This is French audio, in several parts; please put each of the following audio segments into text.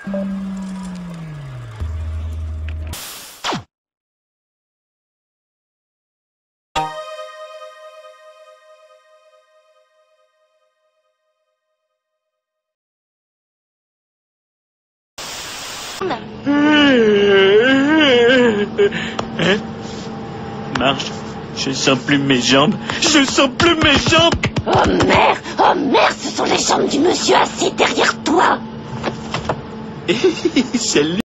Hein? Marche. Je sens plus mes jambes. Je sens plus mes jambes. Oh merde, ce sont les jambes du monsieur assis derrière toi. Salut.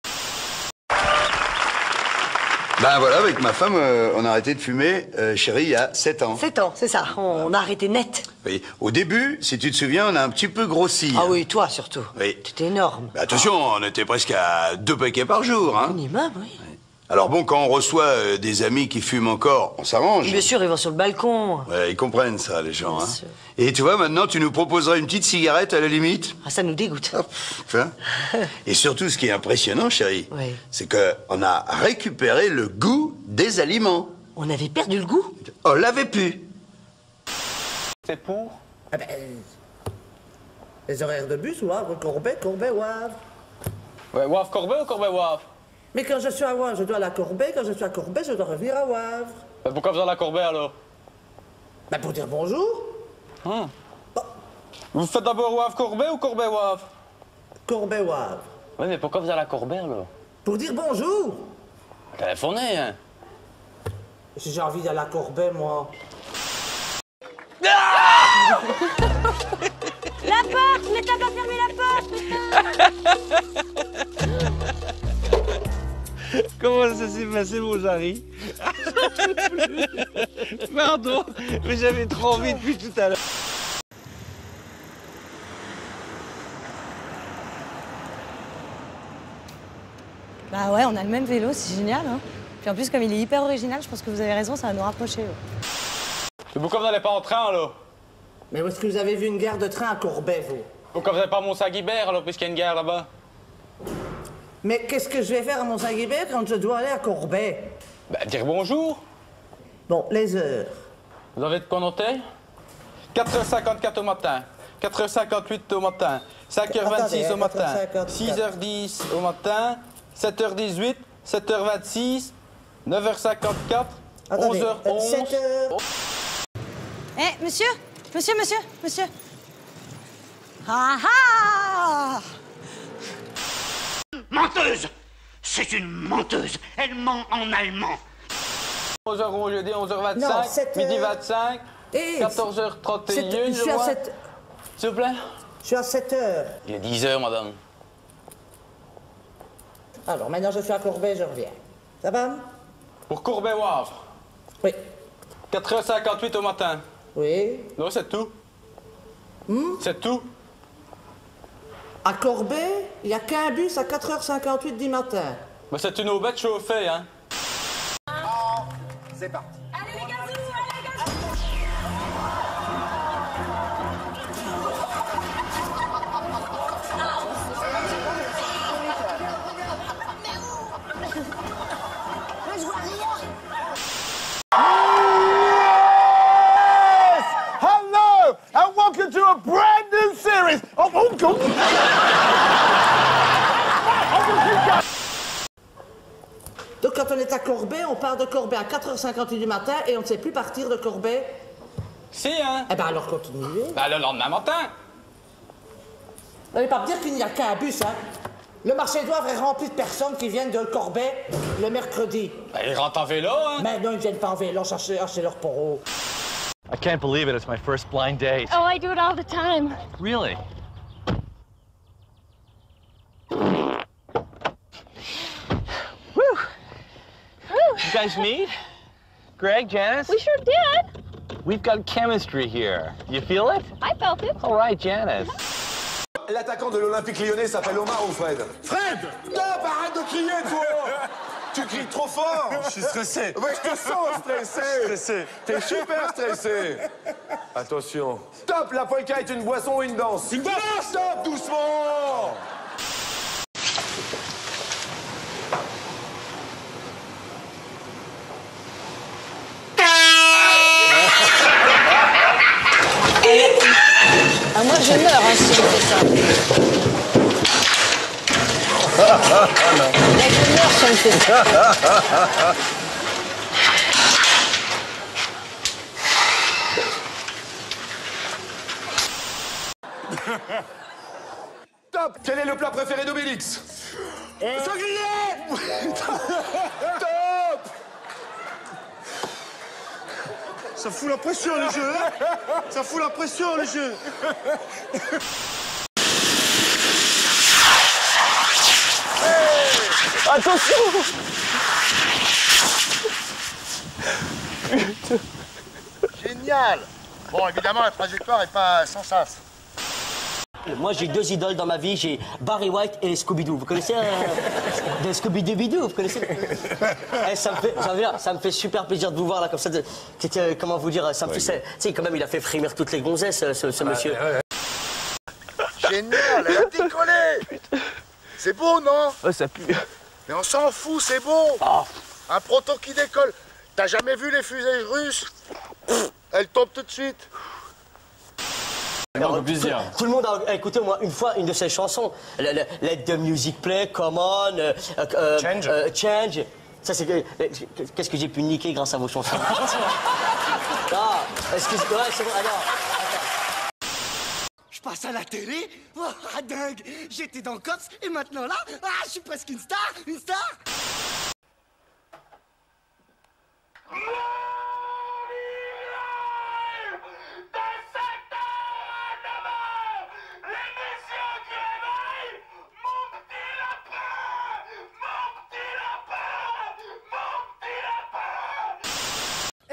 Ben voilà, avec ma femme, on a arrêté de fumer, chérie, il y a 7 ans. 7 ans, c'est ça. On a arrêté net. Oui. Au début, si tu te souviens, on a un petit peu grossi. Ah oui, toi surtout. Oui. T'étais énorme. Mais attention, on était presque à 2 paquets par jour, hein. Minimum, oui. Alors bon, quand on reçoit des amis qui fument encore, on s'arrange. Bien sûr, ils vont sur le balcon. Ouais, ils comprennent ça, les gens, Bien hein. sûr. Et tu vois, maintenant, tu nous proposerais une petite cigarette à la limite? Ah, ça nous dégoûte. Hop, tu vois. Et surtout, ce qui est impressionnant, chérie, Oui. c'est qu'on a récupéré le goût des aliments. On avait perdu le goût. On l'avait pu. C'est pour? Ah ben, les horaires de bus, Wavre, Corbet, Corbet, Wavre. Ouais, Wavre Corbet ou Corbet Wavre? Mais quand je suis à Wavre, je dois aller à Corbet. Quand je suis à Corbet, je dois revenir à Wavre. Ben, pourquoi vous allez à Corbet alors? Ben, pour dire bonjour. Vous faites d'abord Wavre Corbet ou Corbet Wavre? Corbet, Wavre. Oui, mais pourquoi vous allez à Corbet alors? Pour dire bonjour. Téléphonez, hein? Si j'ai envie d'aller à Corbet, moi. La porte, mais t'as pas fermé la porte. Comment ça s'est passé, mon Jarry? Pardon, mais j'avais trop envie depuis tout à l'heure. Bah ouais, on a le même vélo, c'est génial, hein. Puis en plus, comme il est hyper original, je pense que vous avez raison, ça va nous rapprocher. Ouais. Et pourquoi vous n'allez pas en train alors? Mais où est-ce que vous avez vu une gare de train à Corbet, vous? Pourquoi vous n'allez pas à Mont-Saint-Guibert alors, puisqu'il y a une gare là-bas? Mais qu'est-ce que je vais faire à Mont-Saint-Guibert quand je dois aller à Corbet? Ben, dire bonjour. Bon, les heures. Vous avez de quoi noter? 4h54 au matin, 4h58 au matin, 5h26 Attendez, au matin, 4h54. 6h10 au matin, 7h18, 7h26, 9h54, Attendez, 11h11. 7 heures. Eh, monsieur. Ah ah! Menteuse! C'est une menteuse! Elle ment en allemand! 11h11, je dis 11h25, Non, 7 midi heures. 25, Et 14h31, je suis à 7... S'il vous plaît? Je suis à 7 heures. Il est 10h, madame. Alors, maintenant, je suis à Corbet, je reviens. Ça va? Pour Corbet-Wavre, Oui. 4h58 au matin. Oui. Non, c'est tout. C'est tout. À Corbet, il n'y a qu'un bus à 4h58 du matin. Mais c'est une aubette chauffée, hein. C'est parti. Allez les gazous, allez les gazous. Mais je vois rien. Hello, and welcome to a brand new series of Donc, quand on est à Corbet, on part de Corbet à 4h58 du matin et on ne sait plus partir de Corbet. Si, hein. Eh ben alors, continuez. Ben, le lendemain matin. N'allez pas me dire qu'il n'y a qu'un bus, hein. Le marché de Wavre est rempli de personnes qui viennent de Corbet le mercredi. Ben, ils rentrent en vélo, hein. Mais non, ils ne viennent pas en vélo chercher leur poro. I can't believe it. It's my first blind date. Oh, I do it all the time. Really? You guys meet? Greg, Janice? We sure did. We've got chemistry here. You feel it? I felt it. All right, Janice. L'attaquant de l'Olympique Lyonnais s'appelle Omar ou Fred? Fred! Stop, arrête de crier, toi! Tu cries trop fort! Je suis stressé. Ouais, je te sens stressé! Stressé. T'es super stressé! Attention. Stop, la polka est une boisson ou une danse? Une danse! Stop, doucement! Ah, moi, je meurs hein, si on fait ça. Top. Quel est le plat préféré d'Obélix? Sanglier. Top. Ça fout la pression, le jeu, hein. Ça fout la pression, le jeu. Hey, attention. Génial. Bon, évidemment, la trajectoire est pas sans sas. Moi, j'ai deux idoles dans ma vie, j'ai Barry White et Scooby-Doo. Vous connaissez de Scooby-Doo, vous connaissez ça me fait super plaisir de vous voir là, comme ça. Comment vous dire, ça me fait... Tu sais, quand même, il a fait frémir toutes les gonzesses, ce monsieur. Génial, elle a décollé. C'est beau, non? Ouais, ça pue. Mais on s'en fout, c'est beau. Oh. Un proton qui décolle. T'as jamais vu les fusées russes? Elle tombe tout de suite. Alors, tout le monde a écouté au moins une fois une de ses chansons. Let the music play, come on, change. Ça, c'est qu'est-ce que j'ai pu niquer grâce à vos chansons? Ah, excuse-moi, ouais, c'est bon, alors. Je passe à la télé, oh, dingue. J'étais dans Cops et maintenant là, je suis presque une star, une star.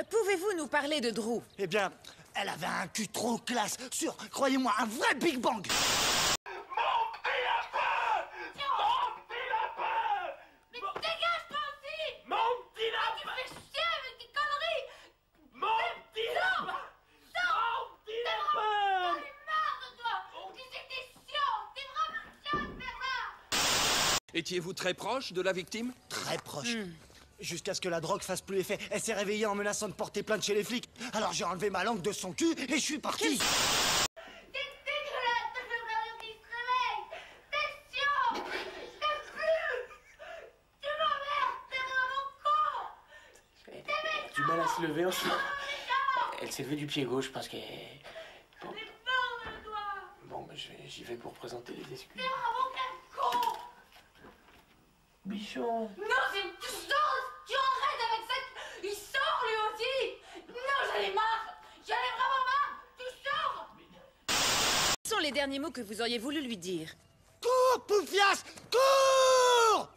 Pouvez-vous nous parler de Drew? Eh bien, elle avait un cul trop classe, sûr, croyez-moi, un vrai Big Bang. Mon petit lapin! Mon petit lapin! Mais dégage toi aussi! Mon petit lapin! Tu fais chier avec tes conneries! Mon petit lapin! Mon petit lapin! J'en ai marre de toi! Tu sais que t'es chiant! T'es vraiment chiant de faire ça! Étiez-vous très proche de la victime? Très proche. Jusqu'à ce que la drogue fasse plus effet. Elle s'est réveillée en menaçant de porter plainte chez les flics. Alors j'ai enlevé ma langue de son cul et je suis parti. C'est dégueulasse de faire Mario qui se réveille! T'es chiant! Je t'aime plus! Tu m'emmerdes! T'es vraiment con! Elle a du mal à se lever en ce moment. Elle s'est levée du pied gauche parce qu'elle... Bon, bon j'y vais pour présenter les excuses. T'es vraiment quel con! Bichon! Non, tu sors! Tu arrêtes avec ça! Il sort lui aussi! Non, j'en ai marre! J'en ai vraiment marre! Tu sors! Quels sont les derniers mots que vous auriez voulu lui dire? Cours, Poufias! Cours!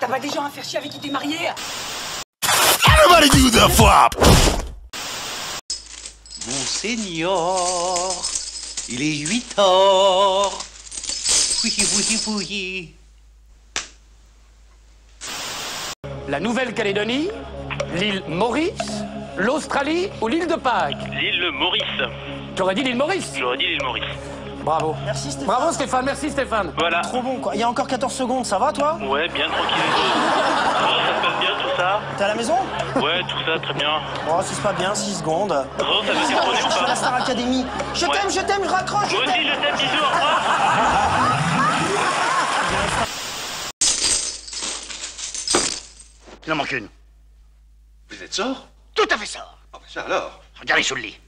T'as pas des gens à faire chier avec qui t'es marié? Everybody do the flop! Monseigneur, il est 8 heures. Oui. La Nouvelle-Calédonie, l'île Maurice, l'Australie ou l'île de Pâques? L'île Maurice. J'aurais dit l'île Maurice? J'aurais dit l'île Maurice. Bravo. Merci Stéphane. Bravo Stéphane, merci Stéphane. Voilà. Trop bon quoi. Il y a encore 14 secondes, ça va toi? Ouais, bien tranquille. Alors, ça se passe bien tout ça? T'es à la maison? Ouais, tout ça, très bien. Oh, si c'est pas bien, 6 secondes. Oh, ça va déconner ou Je suis à pas? la Star Academy. Je t'aime, je raccroche. Moi aussi, je t'aime, bisous, au revoir. Il en manque une. Vous êtes sort? Tout à fait ça. Ah, bah ça alors. Regardez sous le lit.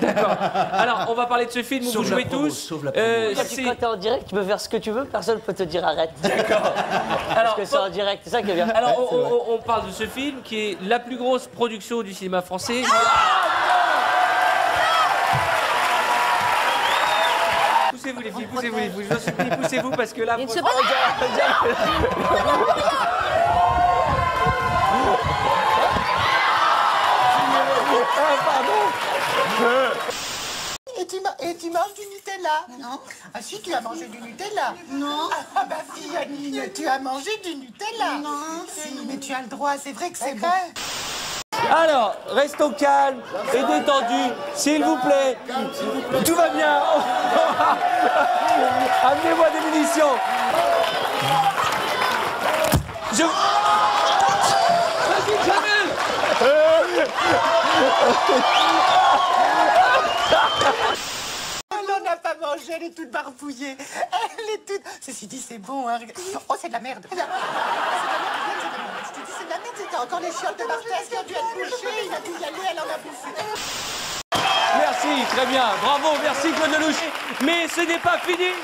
D'accord. Alors, on va parler de ce film où vous jouez tous. Quand t'es en direct, tu peux faire ce que tu veux, personne ne peut te dire arrête. D'accord. Parce que c'est en direct, c'est ça qui est bien. Alors, on parle de ce film qui est la plus grosse production du cinéma français. Poussez-vous les filles, poussez-vous les filles, je vous en supplie, poussez-vous parce que là... Il ne se passe rien. Et tu manges du Nutella? Non. Ah si, tu as mangé du Nutella? Non. Ah bah si, Yannick, tu as mangé du Nutella? Non. Si, mais tu as le droit, c'est vrai que c'est vrai. Alors, restons calmes et détendus, s'il vous plaît. Tout va bien. Amenez-moi des munitions. Je... Vas-y, Jamel. Elle n'en a pas mangé, elle est toute barbouillée. Elle est toute... Ceci dit, c'est bon, hein. Oh, c'est de la merde. C'est de la merde. Je te dis, c'est de la merde. C'était encore les chiottes de Barthès qui ont dû être bouchées. Il a dû y aller, elle en a bouffé. Merci, très bien. Bravo, merci Claude Lelouch. Mais ce n'est pas fini.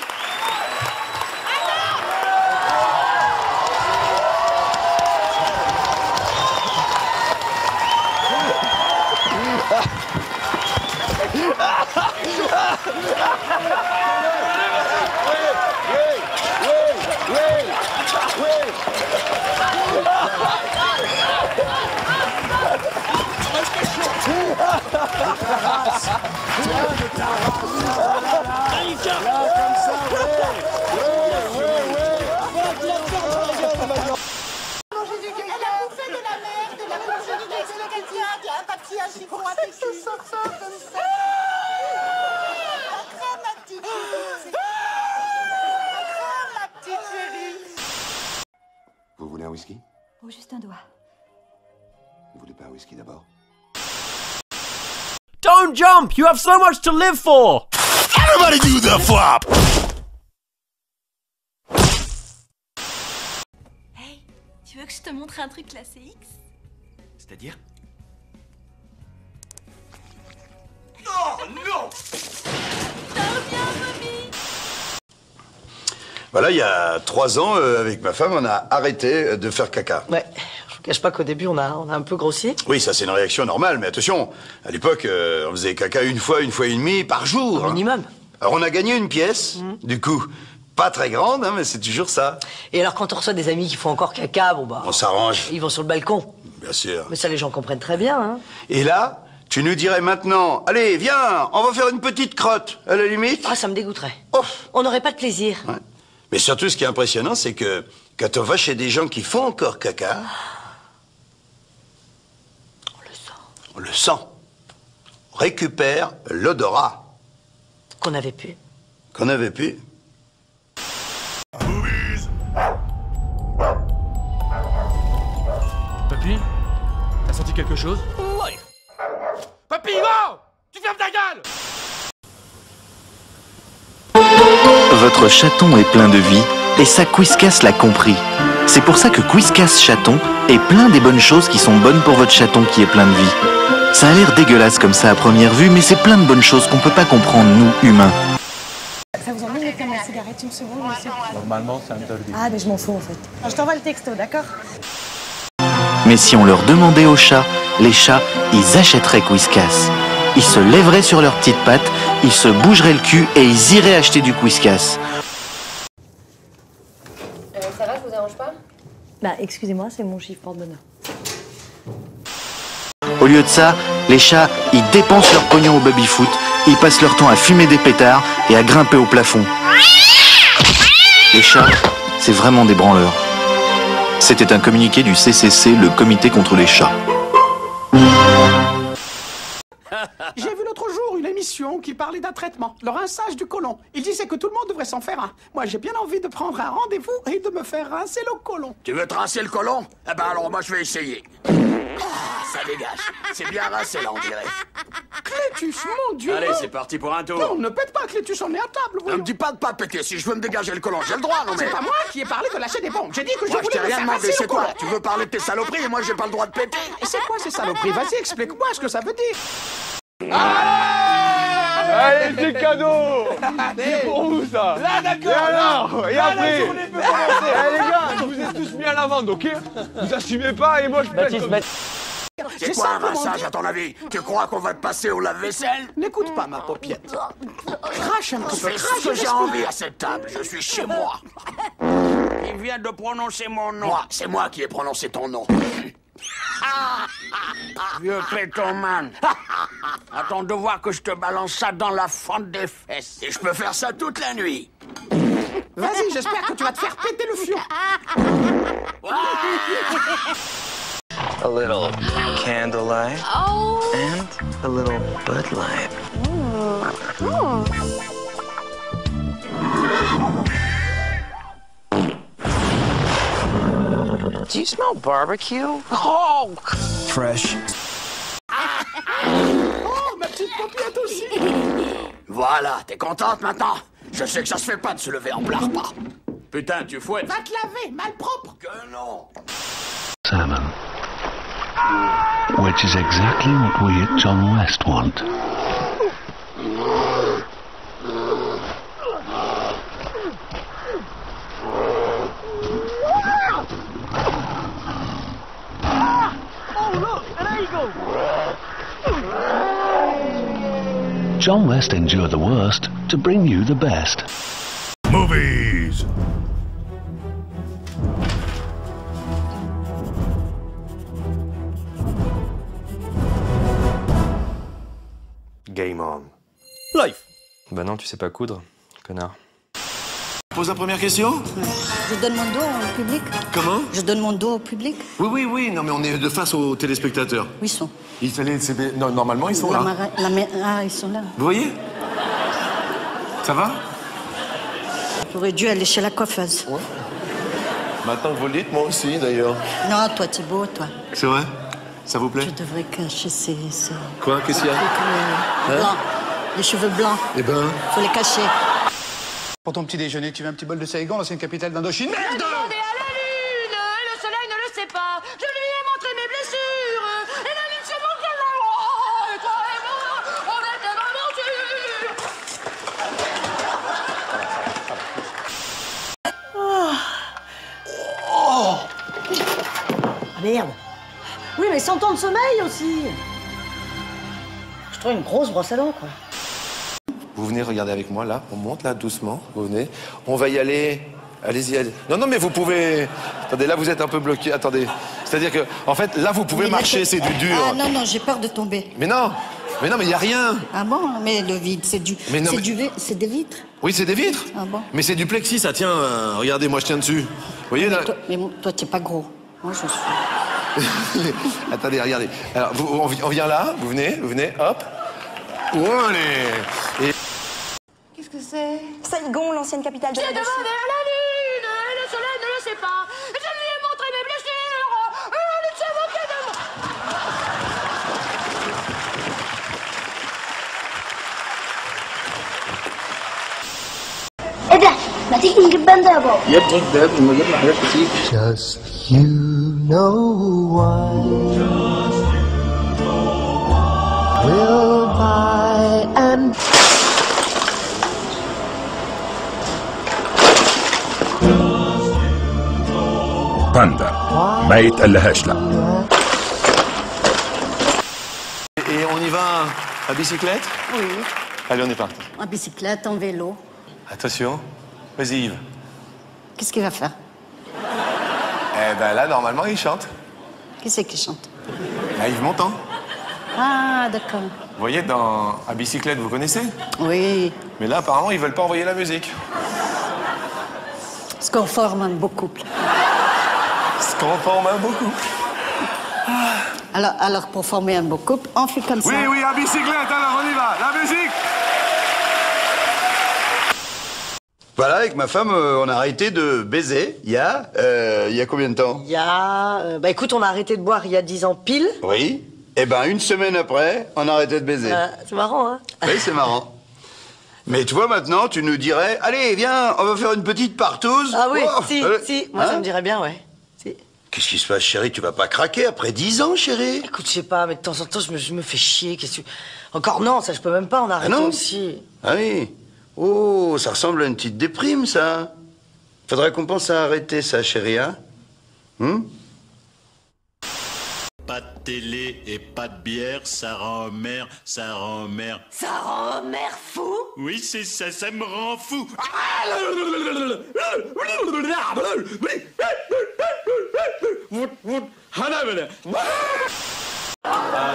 Vous voulez un whisky? Oh, juste un doigt. Vous voulez pas un whisky d'abord? Don't jump! You have so much to live for! Everybody do the flop! Hey, tu veux que je te montre un truc classé X? C'est-à-dire? Oh non! Voilà, il y a 3 ans, avec ma femme, on a arrêté de faire caca. Ouais, je vous cache pas qu'au début, on a un peu grossi. Oui, ça c'est une réaction normale, mais attention, à l'époque, on faisait caca une fois et demie par jour. Au minimum. Alors on a gagné une pièce, du coup, pas très grande, hein, mais c'est toujours ça. Et alors quand on reçoit des amis qui font encore caca, bon bah... On s'arrange. Ils vont sur le balcon. Bien sûr. Mais ça, les gens comprennent très bien, hein. Et là, tu nous dirais maintenant, allez, viens, on va faire une petite crotte, à la limite. Ah, ça me dégoûterait. Ouf. On n'aurait pas de plaisir. Ouais. Mais surtout, ce qui est impressionnant, c'est que quand on va chez des gens qui font encore caca... On le sent. On le sent. On récupère l'odorat. Qu'on avait pu. Qu'on avait pu. Papy? T'as senti quelque chose? Papy, non! Tu fermes ta gueule! Votre chaton est plein de vie, et ça Whiskas l'a compris. C'est pour ça que Whiskas Chaton est plein des bonnes choses qui sont bonnes pour votre chaton qui est plein de vie. Ça a l'air dégueulasse comme ça à première vue, mais c'est plein de bonnes choses qu'on peut pas comprendre, nous, humains. Ça vous ennuie de mettre ma cigarette une seconde, monsieur? Normalement, c'est interdit. Ah, mais je m'en fous, en fait. Je t'envoie le texto, d'accord? Mais si on leur demandait aux chats, les chats, ils achèteraient Whiskas. Ils se lèveraient sur leurs petites pattes, ils se bougeraient le cul et ils iraient acheter du Whiskas. Ça va, je vous dérange pas? Bah, excusez-moi, c'est mon chiffre porte-bonheur. Au lieu de ça, les chats, ils dépensent leur pognon au baby-foot, ils passent leur temps à fumer des pétards et à grimper au plafond. Les chats, c'est vraiment des branleurs. C'était un communiqué du CCC, le comité contre les chats. J'ai vu l'autre jour une émission qui parlait d'un traitement, le rinçage du côlon. Il disait que tout le monde devrait s'en faire un. Moi, j'ai bien envie de prendre un rendez-vous et de me faire rincer le côlon. Tu veux te rincer le côlon? Eh ben alors moi je vais essayer. Ça dégage. C'est bien rincé là on dirait. Clétus, mon Dieu! Allez, c'est parti pour un tour. Non, ne pète pas, Clétus, on est à table. Ne me dis pas de pas péter. Si je veux me dégager le côlon, j'ai le droit, non mais... C'est pas moi qui ai parlé de lâcher des bombes. J'ai dit que je Moi, voulais t'ai me rien faire demandé, rincer c'est le toi. côlon. Tu veux parler de tes saloperies et moi j'ai pas le droit de péter? Et c'est quoi ces saloperies? Vas-y, explique-moi ce que ça veut dire. Allez, c'est cadeau! C'est pour vous, ça! Là, d'accord! Et alors? Et là, après? la journée peut commencer! Eh, les gars, je vous ai tous mis à l'amende, ok? Vous assumez pas et moi je pète comme... C'est quoi un rinçage à ton avis? Tu crois qu'on va te passer au lave-vaisselle? N'écoute pas ma paupiette. Crache un petit peu, Fais crache. ce que j'ai envie à cette table, je suis chez moi. Il vient de prononcer mon nom. Moi, c'est moi qui ai prononcé ton nom. Vieux pétoman. Attends de voir que je te balance ça dans la fente des fesses. Et je peux faire ça toute la nuit. Vas-y, j'espère que tu vas te faire péter le fion. a little candlelight, and a little Bud Light. Do you smell barbecue? Oh! Fresh. Oh, ma petite paupiette aussi. Voilà, t'es contente maintenant? Je sais que ça se fait pas de se lever en plein repas. Putain, tu fouettes. Va te laver, malpropre. Que non. Salmon. Which is exactly what we at John West want. Oh, look, an eagle! John West endured the worst to bring you the best. Movies! Game on. Life. Bah non, tu sais pas coudre, connard. Pose la première question. Je donne mon dos au public. Comment? Je donne mon dos au public. Oui, non mais on est de face aux téléspectateurs. Où ils sont? Non, normalement ils sont là. Ah, ils sont là. Vous voyez? Ça va? J'aurais dû aller chez la coiffeuse. Ouais. Maintenant que vous le dites, moi aussi d'ailleurs. Non, toi, t'es beau, toi. C'est vrai? Ça vous plaît? Tu devrais cacher ces... Quoi? Qu'est-ce qu'il y a? Blancs. Les cheveux blancs. Eh ben... Faut les cacher. Pour ton petit déjeuner, tu veux un petit bol de Saigon, l'ancienne capitale d'Indochine? Merde! Demandez à la lune, et le soleil ne le sait pas. Je lui ai montré mes blessures, et la lune se moque de la loi. Et toi et moi, on était dans l'aventure. Ah merde. Oui, mais 100 ans de sommeil aussi. Je trouve une grosse brosse à dents, quoi. Vous venez regarder avec moi, là. On monte, là, doucement. Vous venez. On va y aller. Allez-y, allez. Non, mais vous pouvez... Attendez, là, vous êtes un peu bloqué. Attendez. C'est-à-dire que, en fait, là, vous pouvez marcher, c'est du dur. Ah non, j'ai peur de tomber. Mais non, mais il n'y a rien. Ah bon? Mais le vide, c'est du... C'est des vitres? Oui, c'est des vitres. Ah bon? Mais c'est du plexi, ça tient... regardez, moi, je tiens dessus. Vous voyez, là... Mais toi, t'es pas gros. Moi, je suis... Attendez, regardez. Alors, on vient là, vous venez, hop. Allez. Et... Qu'est-ce que c'est? Saigon, l'ancienne capitale de J'ai l'Indochine. demandé à la lune, et le soleil ne le sait pas. Je lui ai montré mes blessures, et la lune s'est moquée de moi. ايه ده؟ ما تيجي نجيب باندا يا بابا. يا ابني ده من غير ما حاجات كتير. Just you know why we'll buy and باندا ما يتقلهاش لا. Et on y va à bicyclette? Oui. Allez, on est parti. En bicyclette, en vélo. Attention. Vas-y, Yves. Qu'est-ce qu'il va faire? Eh ben là, normalement, il chante. Qui c'est qui chante? Ah, Yves Montand. Ah, d'accord. Vous voyez, à bicyclette, vous connaissez? Oui. Mais là, apparemment, ils veulent pas envoyer la musique. Ce qu'on forme un beau couple. Ce qu'on forme un beau couple. Alors, pour former un beau couple, on fait comme ça. Oui, à bicyclette, alors on y va. La musique! Voilà, avec ma femme, on a arrêté de baiser il y a combien de temps? Il y a... bah écoute, on a arrêté de boire il y a 10 ans pile. Oui. Eh ben, une semaine après, on a arrêté de baiser. C'est marrant, hein? Oui, c'est marrant. Mais toi, maintenant, tu nous dirais, allez, viens, on va faire une petite partouze. Ah oui, Oh, si. Moi, ça me dirait bien, ouais. Si. Qu'est-ce qui se passe, chérie? Tu vas pas craquer après 10 ans, chérie? Écoute, je sais pas, mais de temps en temps, je me fais chier. Qu'est-ce que tu... Encore non, ça, je peux même pas, on a arrêté aussi. Ah oui. Oh, ça ressemble à une petite déprime, ça. Faudrait qu'on pense à arrêter ça, chérie, hein? Pas de télé et pas de bière, ça rend mère, ça rend mère. Ça rend mère fou? Oui, c'est ça, ça me rend fou. Ah,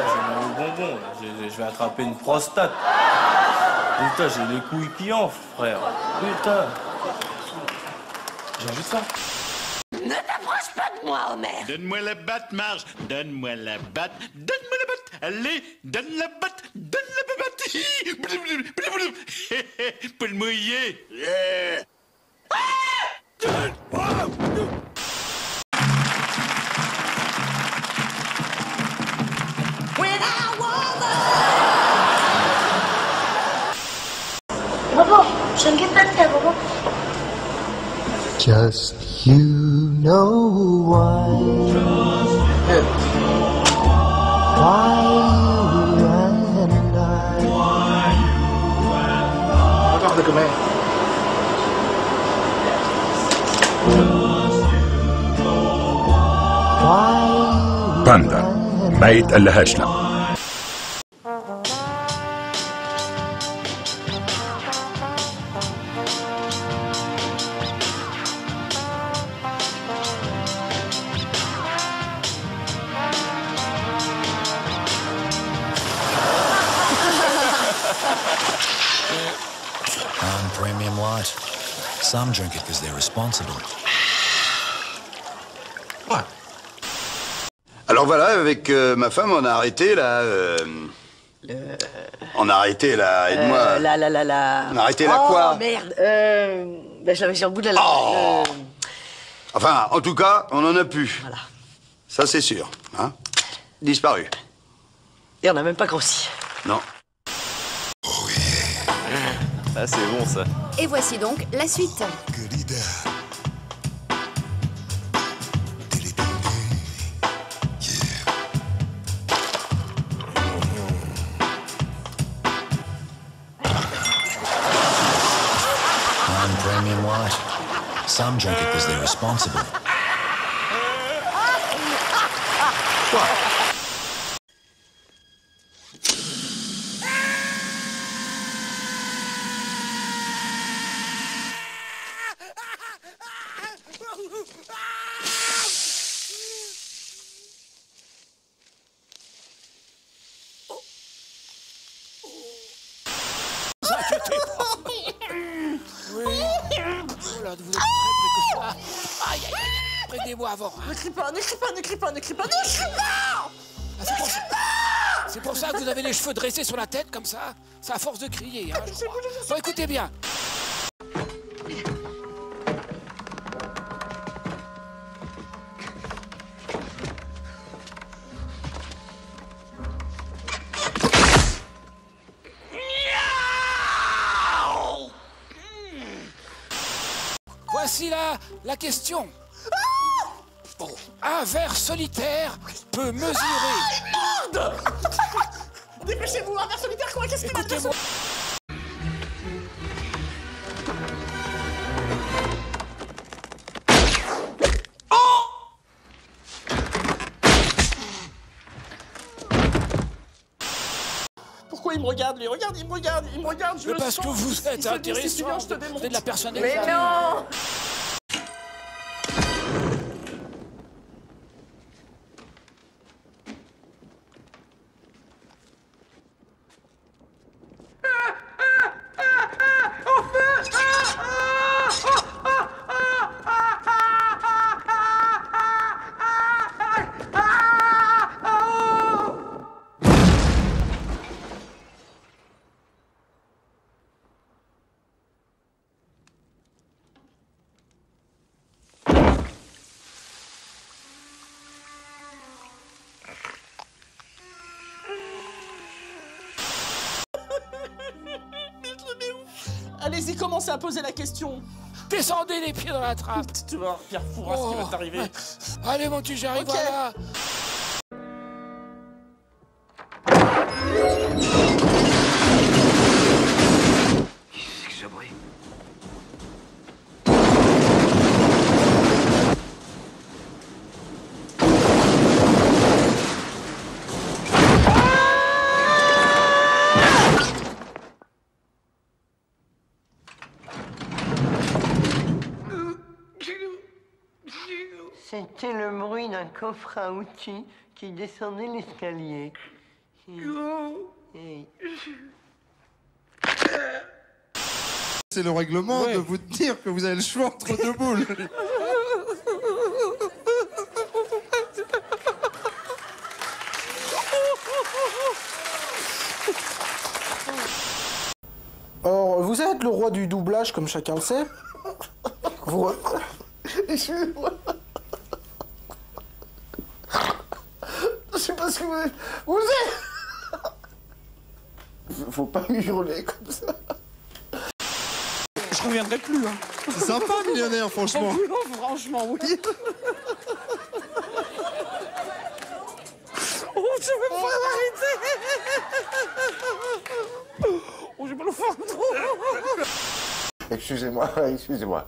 j'ai mon bonbon, là. Je vais attraper une prostate. Putain, j'ai les couilles qui enflent, frère. Putain. J'ai juste ça. Ne t'approche pas de batte-moi, Homer. Donne-moi la batte, Marge. Donne-moi la batte. Donne-moi la batte. Allez, donne la batte. Donne la batte. Pour le mouiller. Bobo, je ne pas de ta Bobo. Just you know why. Why you and I. Guarda com'è. باندا ما يتقلهاش لا. Premium light. Some drink it because they're responsible. Alors voilà, avec ma femme, on a arrêté là. On a arrêté là, aide-moi. On a arrêté là quoi? Oh merde, ben, je l'avais sur le bout de la langue. Enfin, en tout cas, on en a plus. Voilà. Ça c'est sûr, hein. Disparu. Et on n'a même pas grossi. Non. Ah, c'est bon ça. Et voici donc la suite. Premium light. Some drink it because they're responsible. Vous êtes très près que ça. Aïe, aïe, aïe. Prenez-moi avant. Ne crie pas, ne crie pas, ne crie pas, ne crie pas, ne crie pas. C'est pour ça que vous avez les cheveux dressés sur la tête comme ça. C'est à force de crier. Hein, bon, écoutez bien. Voici la question. Bon, un ver solitaire peut mesurer... Merde. Dépêchez-vous, un ver solitaire quoi? Qu'est-ce qu'il a de ça? Pourquoi il me regarde, lui? Regarde, il me regarde, il me regarde, je Mais le parce sens. que vous êtes intéressant, je te vous démontre. êtes de la personne Mais exacte. non. Allez-y, commencez à poser la question. Descendez les pieds dans la trappe. Tu vas voir, Pierre Fouras, ce qui va t'arriver. Allez mon tu j'arrive, Ok. voilà. Qu'est-ce que ce bruit? C'était le bruit d'un coffre à outils qui descendait l'escalier. C'est le règlement de vous dire que vous avez le choix entre deux boules. Or, vous êtes le roi du doublage, comme chacun le sait. Vous... Excusez-moi. C'est parce que vous êtes... Faut pas hurler comme ça. Je reviendrai plus, hein. C'est sympa, millionnaire, franchement. Franchement, oui. Oh, je veux pas m'arrêter. Oh, j'ai mal au ventre. Excusez-moi, excusez-moi.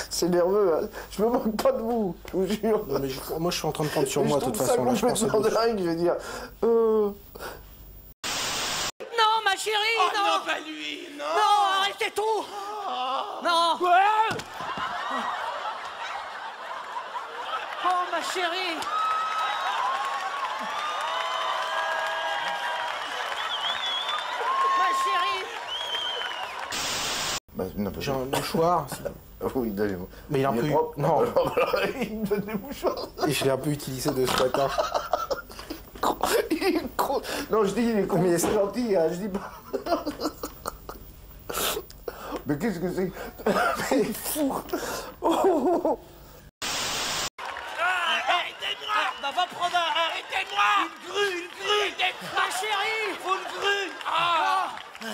C'est nerveux, hein. Je me moque pas de vous, je vous jure. Non, mais moi, je suis en train de prendre sur moi, de toute façon. Là, je pense de dingue, je veux dire. Non, ma chérie, Oh, non. non, pas lui, non. Non, arrêtez tout. Non. Oh, ma chérie. Ma chérie. Bah, j'ai un mouchoir. Oui, donnez-moi. Mais il est un peu... propre. Non. Il me donne des mouchoirs. Et je l'ai un peu utilisé de ce matin. Il est con. Non, je dis il est con, mais c'est gentil, hein, je dis pas. Mais qu'est-ce que c'est? Mais il est fou. Oh. Arrêtez-moi. Va prendre arrêtez-moi. Une grue. Ma chérie. Faut une grue. Ah.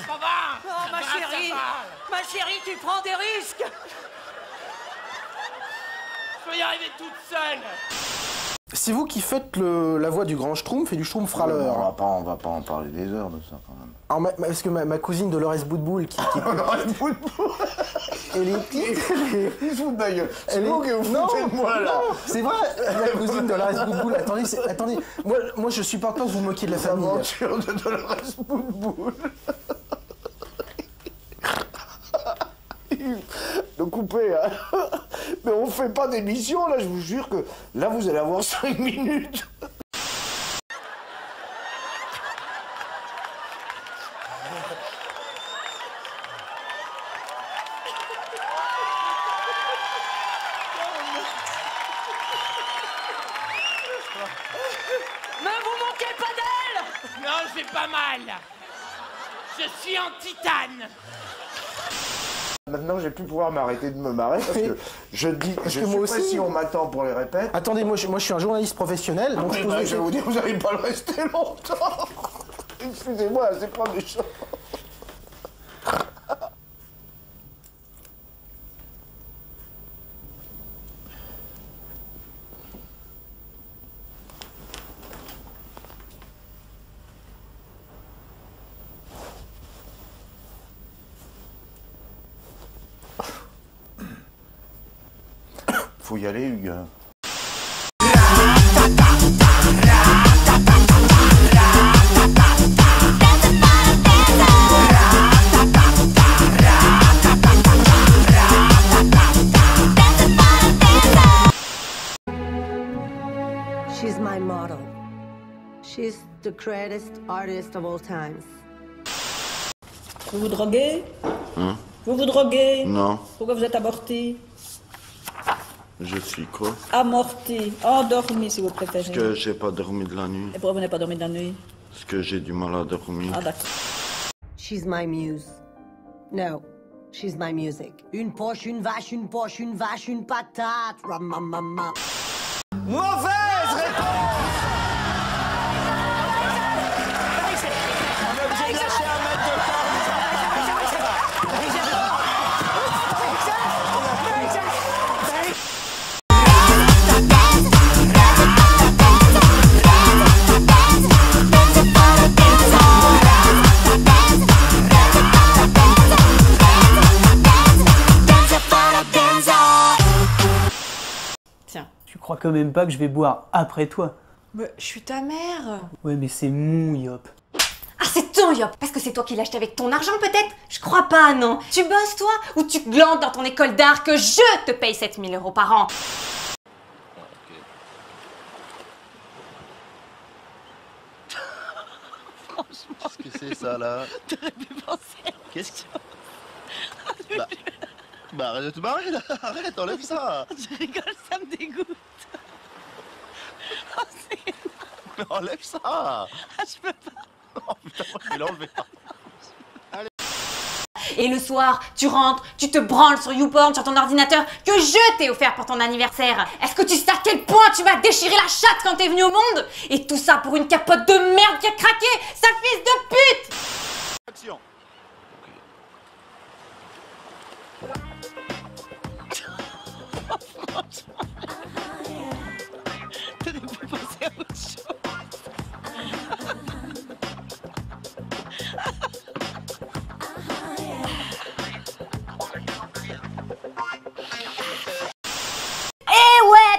Papa. Oh, ma chérie. Ma chérie, tu prends des risques. Je peux y arriver toute seule. C'est vous qui faites la voix du grand Schtroumpf et du Schtroumpf râleur. On va pas en parler des heures de ça, quand même. Alors, parce que ma cousine Dolores Boutboul qui Dolores Boutboul. Elle est petite. Il se fout de ma gueule. C'est vous que vous foutez de moi, là. Non, c'est vrai, la cousine Dolores Boutboul. Attendez. Moi, je supporte pas que vous moquiez de la famille. L'aventure de Dolores Boutboul. De couper, hein. Mais on fait pas d'émission, là, je vous jure que là, vous allez avoir 5 minutes. Ne vous moquez pas d'elle. Non, j'ai pas mal. Je suis en titane. Maintenant, je vais plus pouvoir m'arrêter de me marrer parce que je dis que je moi suis aussi. prêt si on m'attend pour les répètes. Attendez, moi je suis un journaliste professionnel, donc je Je vais pose vous dire, vous n'allez pas le rester longtemps. Excusez-moi, c'est pas méchant. Faut y aller, Hugues. She's my model. She's the greatest artist of all times. Vous vous droguez? Hein? Vous vous droguez? Non. Pourquoi vous êtes aborti? Je suis quoi? Amorti, endormi si vous préférez. Parce que j'ai pas dormi de la nuit. Et pourquoi vous n'avez pas dormi de la nuit? Parce que j'ai du mal à dormir. Ah d'accord. She's my muse. No, she's my music. Une poche, une vache, une poche, une vache, une patate. Ramamama. Mauvaise réponse. On est obligé de lâcher un mètre de Tiens, tu crois quand même pas que je vais boire après toi? Mais je suis ta mère. Ouais, mais c'est mon yop. Ah, c'est ton yop. Parce que c'est toi qui l'as acheté avec ton argent, peut-être? Je crois pas, non. Tu bosses, toi? Ou tu glandes dans ton école d'art que je te paye 7 000 € par an? Qu'est-ce que c'est ça là? T'aurais pu penser. Qu'est-ce que bah arrête de te marrer là. Arrête, enlève ça. Je rigole, ça me dégoûte. Mais enlève ça. Ah, je peux pas. Oh putain, je vais l'enlever. Et le soir, tu rentres, tu te branles sur YouPorn, sur ton ordinateur que je t'ai offert pour ton anniversaire. Est-ce que tu sais à quel point tu vas déchirer la chatte quand t'es venu au monde? Et tout ça pour une capote de merde qui a craqué, sa fils de pute! Action. T'aurais pu penser à autre chose.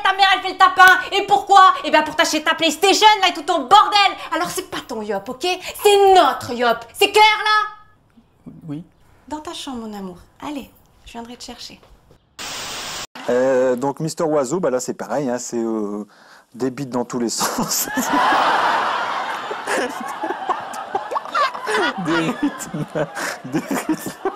Ta mère elle fait le tapin. Et pourquoi? Eh bien pour t'acheter ta PlayStation là et tout ton bordel. Alors c'est pas ton yop, ok? C'est notre yop. C'est clair là? Oui. Dans ta chambre mon amour. Allez, je viendrai te chercher. Donc Mister Oiseau, bah là c'est pareil, hein, c'est des bites dans tous les sens. Des rythmes. Des rythmes.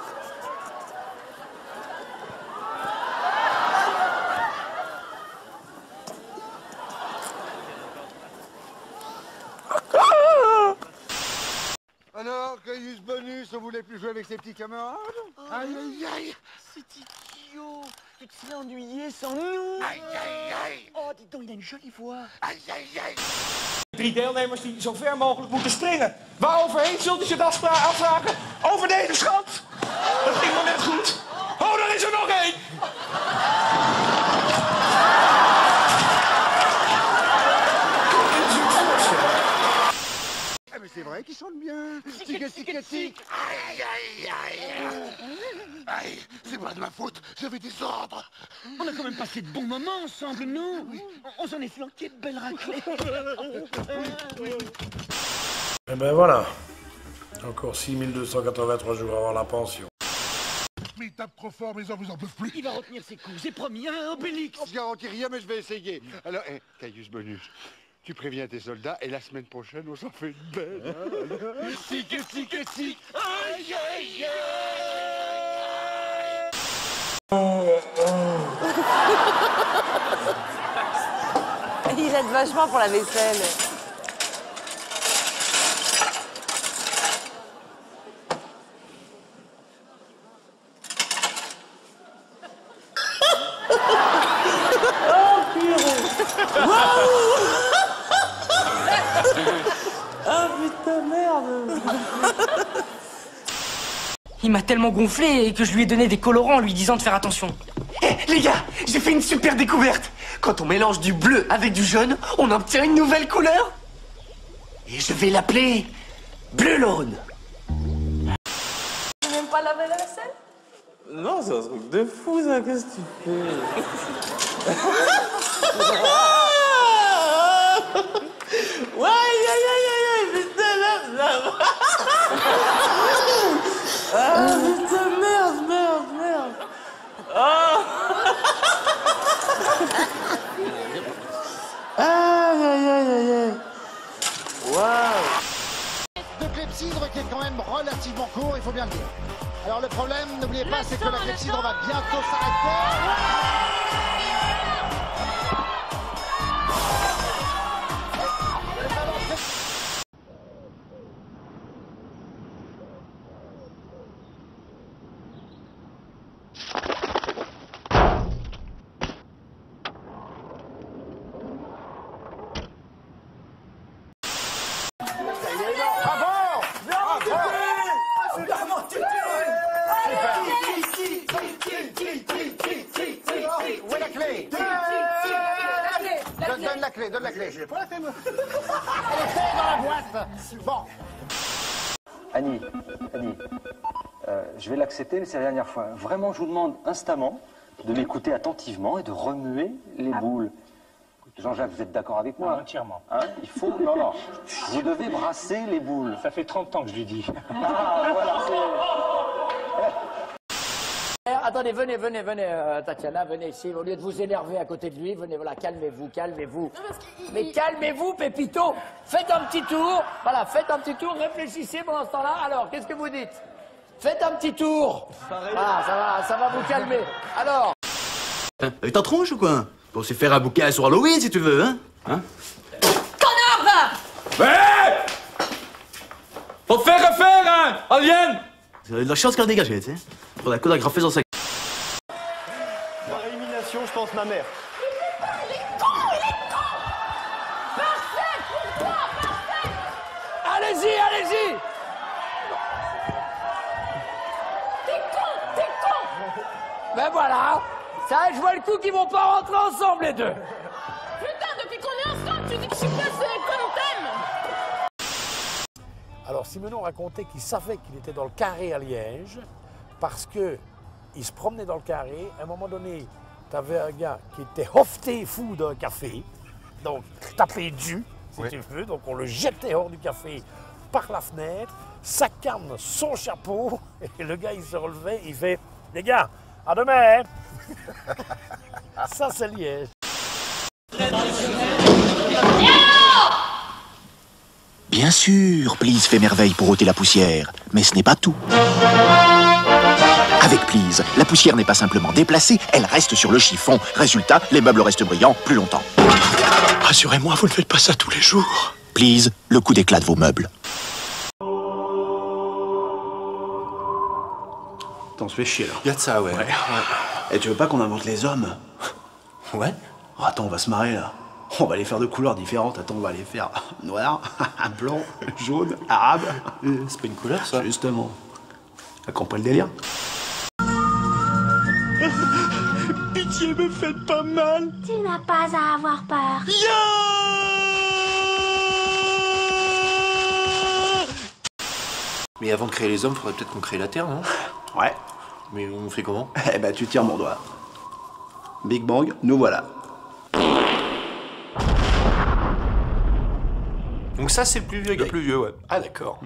Alors, Caius Bonus, on voulait plus jouer avec ses petits camarades? Aïe, aïe, aïe. C'est idiot. Tu te serais ennuyé sans nous. Aïe, aïe, aïe. Oh, dis donc, il a une jolie voix. Aïe, aïe, aïe. 3 deelnemers die zo ver mogelijk moeten springen. Waaroverheen zult u zich afvragen? Over deze schat. Dat ging wel net goed. Oh, daar is er nog één. Ah, mais c'est vrai qu'ils chantent bien. Tic. Aïe, aïe, aïe. Aïe, c'est pas de ma faute, j'avais des ordres. On a quand même passé de bons moments ensemble, non? On s'en est flanqué de belles raclées. Et ben voilà. Encore 6283 jours avant la pension. Mais il tape trop fort, mes hommes, vous en peuvent plus. Il va retenir ses coups, j'ai promis, hein, Obélix. Je garantis rien, mais je vais essayer. Alors, Caius Bonus, tu préviens tes soldats et la semaine prochaine, on s'en fait une belle. Hein. Tic. Aïe, aïe, Il aide vachement pour la vaisselle. Oh, purée. Ah putain, merde. Il m'a tellement gonflé que je lui ai donné des colorants en lui disant de faire attention. Les gars, j'ai fait une super découverte. Quand on mélange du bleu avec du jaune, on obtient une nouvelle couleur. Et je vais l'appeler Bleu Laune. Tu n'aimes pas laver la vaisselle? Non, c'est un truc de fou ça, qu'est-ce que tu fais? Ouais, aïe, putain, là. Ah, putain, merde. Ah. Aïe. Waouh. De clepsydre qui est quand même relativement court, il faut bien le dire. Alors le problème, n'oubliez pas, c'est que la clepsydre va bientôt s'arrêter. Où est la clé? Donne la clé. Je l'ai pas la clé, moi. Elle était dans la boîte. Bon. Annie, je vais l'accepter, mais c'est la dernière fois. Vraiment, je vous demande instamment de m'écouter attentivement et de remuer les boules. Jean-Jacques, vous êtes d'accord avec moi? Entièrement. Hein? Il faut... Non. Vous devez brasser les boules. Ça fait 30 ans que je lui dis. Ah, voilà, Attendez, venez, Tatiana, venez ici. Au lieu de vous énerver à côté de lui, venez, voilà, calmez-vous. Mais calmez-vous, Pépito. Faites un petit tour. Voilà, faites un petit tour, réfléchissez pendant ce temps-là. Alors, qu'est-ce que vous dites? Faites un petit tour. Voilà, ça va vous calmer. Alors. Avec ta tronche ou quoi? Pour se faire un bouquet sur Halloween si tu veux, hein? Connard, va Ouais! Faut faire refaire, hein, alien! Vous avez de la chance qu'à dégager, tu sais. Pour la cause à graffer dans sa... Par élimination, je pense ma mère. Allez-y, allez-y. T'es con. Ben voilà. Ça, je vois le coup qu'ils vont pas rentrer ensemble, les deux. Putain, depuis qu'on est ensemble, tu dis que je suis passé comme thème. Alors Simenon racontait qu'il savait qu'il était dans le carré à Liège parce que il se promenait dans le carré. À un moment donné, tu avais un gars qui était hofté fou d'un café, donc tapé de jus, si tu veux. Donc on le jetait hors du café par la fenêtre, sa canne, son chapeau, et le gars il se relevait, il fait « Les gars, à demain !» Ça c'est Liège. Bien sûr, Please fait merveille pour ôter la poussière, mais ce n'est pas tout. Avec Please, la poussière n'est pas simplement déplacée, elle reste sur le chiffon. Résultat, les meubles restent brillants plus longtemps. Rassurez-moi, vous ne faites pas ça tous les jours. Please, le coup d'éclat de vos meubles. T'en se fait chier, là. Y'a de ça, ouais. Et tu veux pas qu'on invente les hommes? Ouais. Oh, attends, on va se marrer, là. On va les faire de couleurs différentes. Attends, on va les faire noir, blanc, jaune, arabe. C'est pas une couleur, ça? Justement. T'as compris le délire? Pitié, me faites pas mal. Tu n'as pas à avoir peur. Mais avant de créer les hommes, faudrait peut-être qu'on crée la Terre, non? Ouais. Mais on fait comment? Eh ben, tu tires mon doigt. Big Bang, nous voilà. Donc ça, c'est le plus vieux gars. Le plus vieux, ouais. Ah, d'accord.